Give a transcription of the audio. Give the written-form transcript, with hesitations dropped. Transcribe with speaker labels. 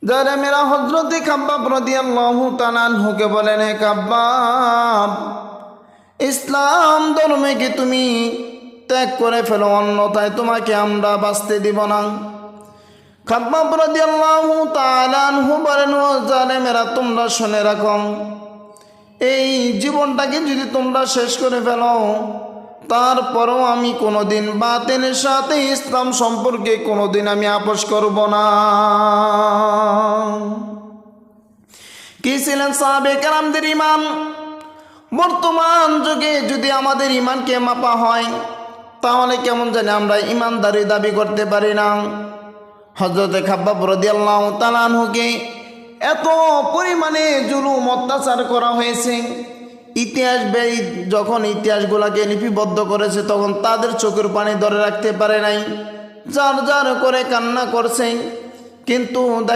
Speaker 1: যারা মেরা হযরতে খাব্বাব রাদিয়াল্লাহু তাআলা আনহুকে বলেন, হে খাব্বাব, ইসলাম ধর্মে কি তুমি ত্যাগ করে ফেলো, অন্যথায় তোমাকে আমরা বাঁচতে দিব না। খাব্বাব রাদিয়াল্লাহু তাআলা আনহু বলেন, ও জালেমেরা, তোমরা শুনে রাখো, এই জীবনটাকে যদি তোমরা শেষ করে ফেলো, তারপরও আমি কোনোদিন বাতিলের সাথে ইসলাম সম্পর্কে কোনোদিন আমি আপোষ করব না। কি ছিলেন সাহাবে কেরামদের ঈমান? বর্তমান যুগে যদি আমাদের ঈমানকে মাপা হয়, তাহলে কেমন জানি আমরা ঈমানদারি দাবি করতে পারি না। হযরতে খাব্বাব রাদিয়াল্লাহু তাআলা আনহুকে এত পরিমাণে জুলুম অত্যাচার করা হয়েছে, ইতিহাসবিদ যখন ইতিহাসগুলোকে লিপিবদ্ধ করেছে তখন তাদের চোখের পানি ধরে রাখতে পারে নাই, যার যার করে কান্না করছে। কিন্তু